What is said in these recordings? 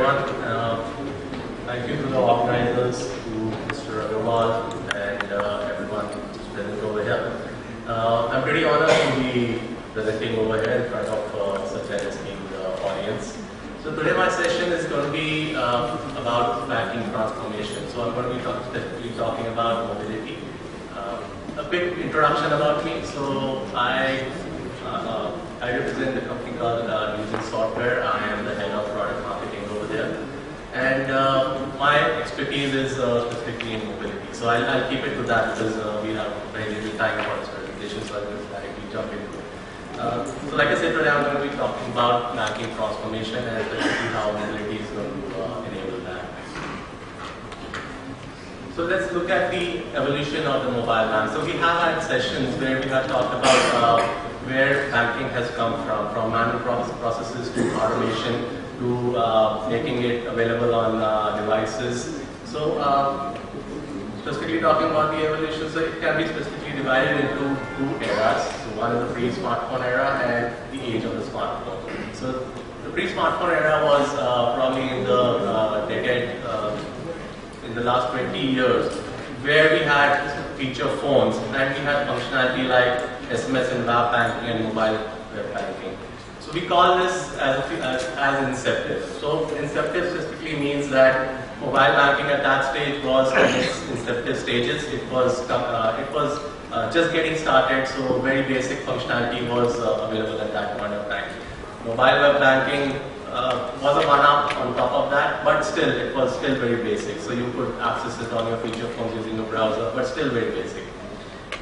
everyone. Thank you to the organizers, to Mr. Agarwal and everyone who's present over here. I'm pretty honored to be presenting over here in front of such an esteemed audience. So today my session is going to be about banking transformation. So I'm going to be specifically talking about mobility. A quick introduction about me. So I represent a company called Newgen Software. I am the head of product marketing over there. And my expertise is specifically in mobility. So I'll keep it to that because we have very little time for this presentation, so I'll just directly jump into it. So like I said, today I'm going to be talking about banking transformation and specifically how mobility is going to enable that. So let's look at the evolution of the mobile bank. So we have had sessions where we have talked about where banking has come from manual processes to automation to making it available on devices. So specifically talking about the evolution, so it can be specifically divided into two eras. So one is the pre-smartphone era and the age of the smartphone. So the pre-smartphone era was probably in the decade, in the last 20 years, where we had feature phones and we had functionality like SMS and web banking and mobile web banking. So we call this as inceptive. So inceptive specifically means that mobile banking at that stage was in its inceptive stages. It was just getting started, so very basic functionality was available at that point of time. Mobile web banking was a one-up on top of that, but still, it was still very basic. So you could access it on your feature phones using a browser, but still very basic.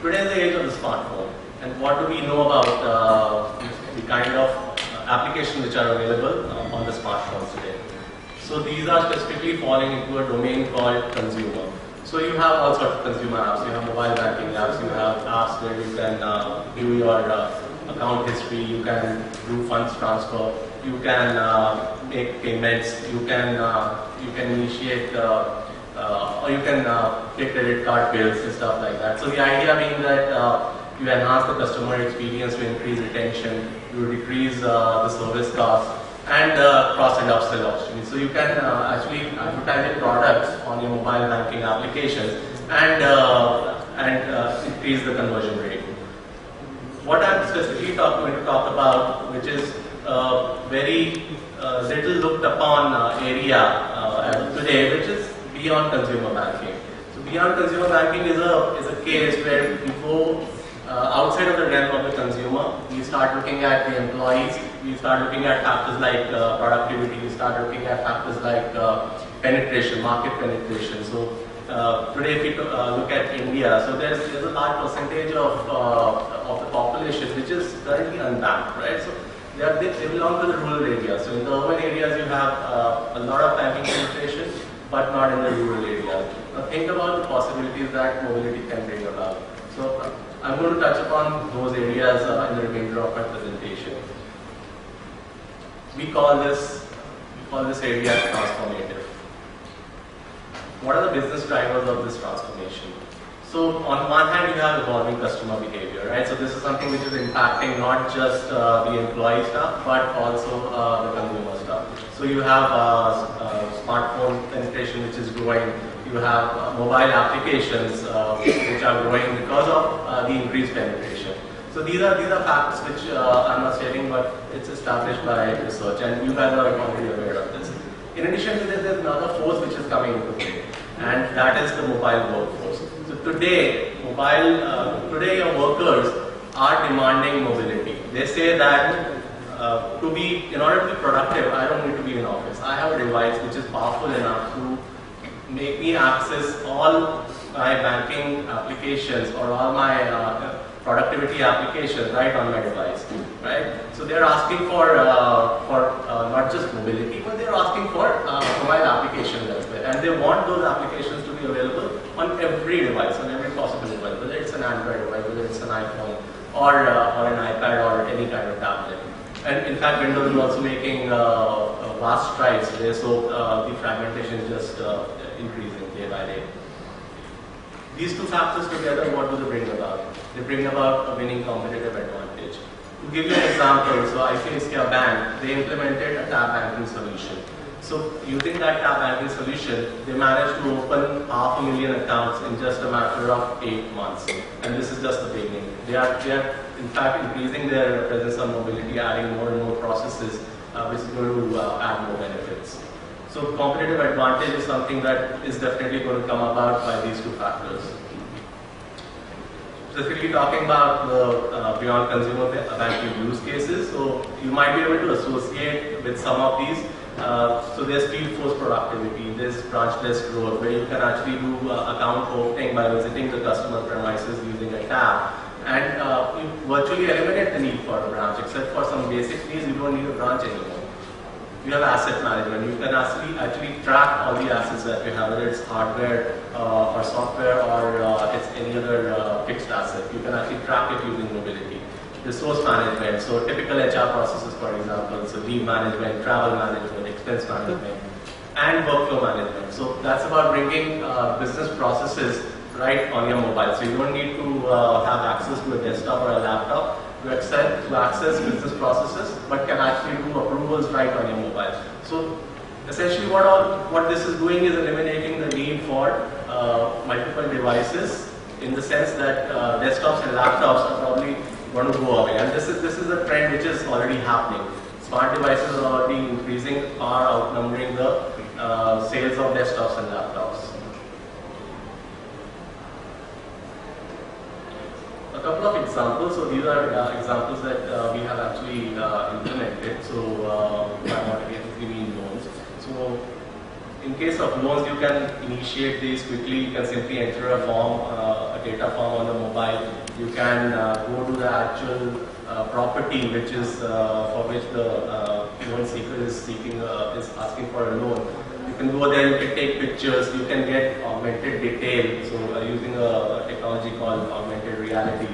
Today is the age of the smartphone. And what do we know about the kind of applications which are available on the smartphones today? So these are specifically falling into a domain called consumer. So you have all sorts of consumer apps. You have mobile banking apps. You have apps where you can view your account history. You can do funds transfer. You can make payments. You can initiate or you can take credit card bills and stuff like that. So the idea being that you enhance the customer experience to increase retention, you decrease the service cost, and cross and upsell opportunities. So you can actually advertise your products on your mobile banking applications and increase the conversion rate. What I'm specifically going to talk about, which is very little looked upon area as of today, which is beyond consumer banking. So beyond consumer banking is a case where you go outside of the realm of the consumer. We start looking at the employees. We start looking at factors like productivity. We start looking at factors like penetration, market penetration. So today, if we look at India, so there's a large percentage of the population which is currently unbanked, right? So they belong to the rural areas. So in the urban areas, you have a lot of banking penetration, but not in the rural areas. Now think about the possibilities that mobility can bring about. So I'm going to touch upon those areas in the remainder of my presentation. We call this area transformative. What are the business drivers of this transformation? So on one hand, you have evolving customer behavior, right? So this is something which is impacting not just the employee stuff, but also the consumer stuff. So you have smartphone penetration, which is growing. You have mobile applications which are growing because of the increased penetration. So these are facts which I'm not sharing, but it's established by research, and you guys are already aware of this. In addition to this, there's another force which is coming into play, and that is the mobile workforce. So today your workers are demanding mobility. They say that in order to be productive, I don't need to be in office. I have a device which is powerful enough to make me access all my banking applications or all my productivity applications right on my device, right? So they're asking for not just mobility, but they're asking for mobile applications as well, and they want those applications to be available on every device, on every possible device, whether it's an Android device, whether it's an iPhone, or an iPad, or any kind of tablet. And in fact, Windows is also making vast strides today, so the fragmentation is just increasing day by day. These two factors together, what do they bring about? They bring about a winning competitive advantage. To give you an example, so ICICI Bank, they implemented a tab banking solution. So using that tap banking solution, they managed to open 500,000 accounts in just a matter of 8 months. And this is just the beginning. They are in fact increasing their presence on mobility, adding more and more processes, which is going to add more benefits. So competitive advantage is something that is definitely going to come about by these two factors. Specifically talking about the beyond consumer banking use cases, so you might be able to associate with some of these. So there's field force productivity, there's branchless growth, where you can actually do account opening by visiting the customer premises using a tab, and you virtually eliminate the need for a branch, except for some basic needs. You don't need a branch anymore. You have asset management. You can actually track all the assets that you have, whether it's hardware or software or it's any other fixed asset. You can actually track it using mobility. Resource management, so typical HR processes, for example, so leave management, travel management, expense management, and workflow management. So that's about bringing business processes right on your mobile. So you don't need to have access to a desktop or a laptop to access business processes, but can actually do approvals right on your mobile. So essentially what this is doing is eliminating the need for multiple devices, in the sense that desktops and laptops are probably going to go away. And this is a trend which is already happening. Smart devices are already increasing, are outnumbering the sales of desktops and laptops. A couple of examples. So these are examples that we have actually implemented. So we mean loans. So in case of loans, you can initiate these quickly. You can simply enter a form, a data form on the mobile. You can go to the actual property, which is for which the loan seeker is asking for a loan. You can go there, you can take pictures, you can get augmented detail, so using a technology called augmented reality.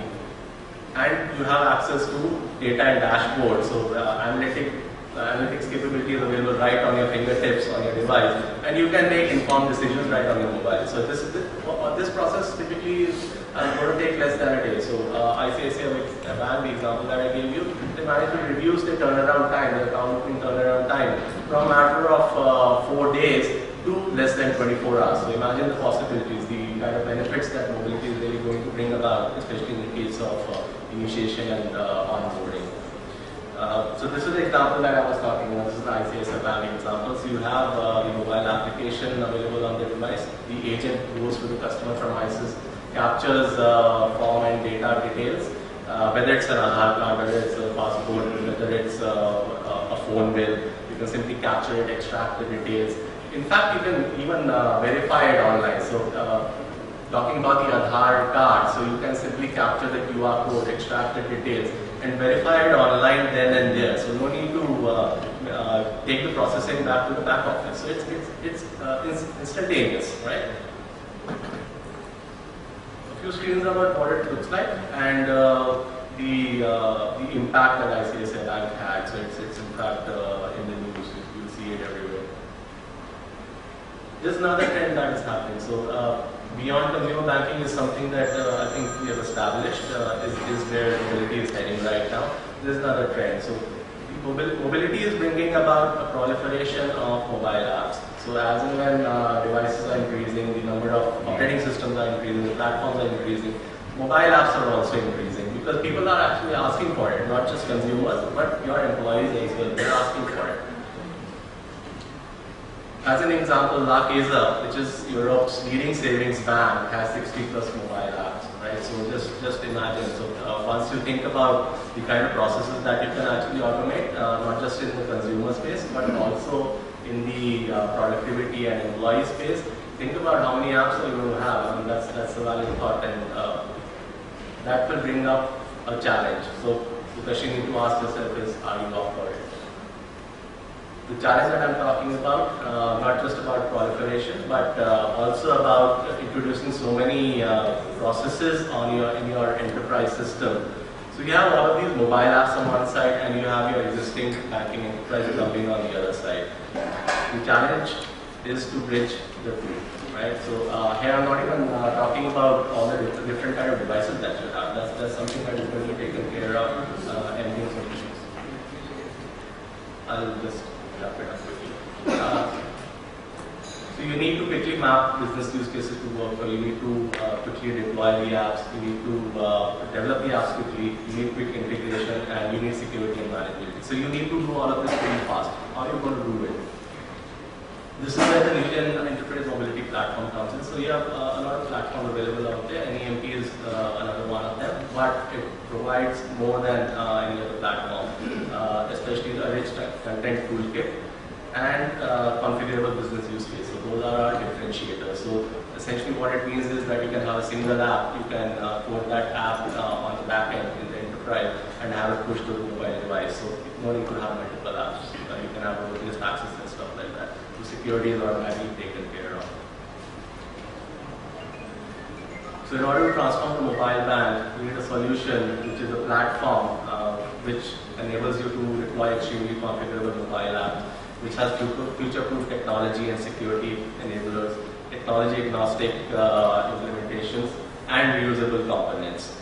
And you have access to data and dashboard, so analytics capability is available right on your fingertips, on your device, and you can make informed decisions right on your mobile. So this process typically is going to take less than a day. So ICICI Bank, the example that I gave you, they managed to reduce the turnaround time, the account opening turnaround time, from a matter of 4 days to less than 24 hours. So imagine the possibilities, the kind of benefits that mobility is really going to bring about, especially in the case of initiation and onboarding. So this is the example that I was talking about. This is the ICICI Bank example. So you have the mobile application available on the device. The agent goes to the customer premises, captures form and data details, whether it's an Aadhaar card, whether it's a passport, whether it's a phone bill. You can simply capture it, extract the details. In fact, you can even verify it online. So talking about the Aadhaar card, so you can simply capture the QR code, extract the details, and verify it online then and there. So no need to take the processing back to the back office. So it's instantaneous, right? A few screens about what it looks like and the impact that ICICI Bank had. So it's in fact in the news. You'll see it everywhere. There's another trend that is happening. So beyond consumer banking is something that I think we have established is where mobility is heading right now. There's another trend. So mobility is bringing about a proliferation of mobile apps. So as and when devices are increasing, the number of operating systems are increasing, the platforms are increasing, mobile apps are also increasing because people are actually asking for it, not just consumers, but your employees as well. They're asking for it. As an example, La Caixa, which is Europe's leading savings bank, has 60+ mobile apps, right? So just imagine. So once you think about the kind of processes that you can actually automate, not just in the consumer space, but also in the productivity and employee space, think about how many apps are you going to have. I mean, that's a valid thought, and that will bring up a challenge. So the question you need to ask yourself is, are you up for it? The challenge that I'm talking about, not just about proliferation, but also about introducing so many processes in your enterprise system. So you have all of these mobile apps on one side, and you have your existing banking enterprise jumping on the other side. The challenge is to bridge the two, right? So here I'm not even talking about all the different kind of devices that you have. That's something that is going to be taken care of in solutions. I'll just wrap it up quickly. So you need to quickly map business use cases to work for. You need to quickly deploy the apps. You need to develop the apps quickly. You need quick integration, and you need security and manageability. So you need to do all of this pretty fast. How are you going to do it? This is where the Newgen Enterprise Mobility Platform comes in. So you have a lot of platforms available out there. NEMP is another one of them, but it provides more than any other platform, especially a rich content toolkit and configurable business use case. So those are our differentiators. So essentially what it means is that you can have a single app, you can code that app on the back end in the enterprise and have it pushed to the mobile device. So no need to have multiple apps. You can have robotic access and stuff like that. So security is automatically taken care of. So in order to transform the mobile bank, we need a solution which is a platform which enables you to deploy extremely configurable mobile apps, which has future-proof technology and security enablers, technology-agnostic implementations, and reusable components.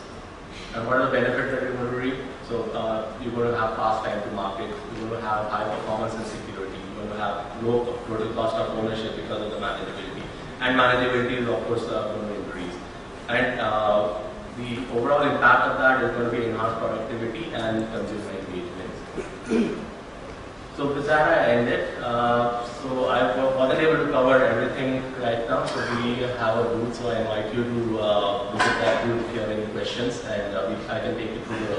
And what are the benefits that you're going to reap? So you're going to have fast time to market, you're going to have high performance and security, you're going to have low total cost of ownership because of the manageability. And manageability is of course going to increase. And the overall impact of that is going to be enhanced productivity and consumer engagement. So with that I end it. So I wasn't able to cover everything right now, so we have a booth, so I invite you to visit that booth if you have any questions, and I can take you through the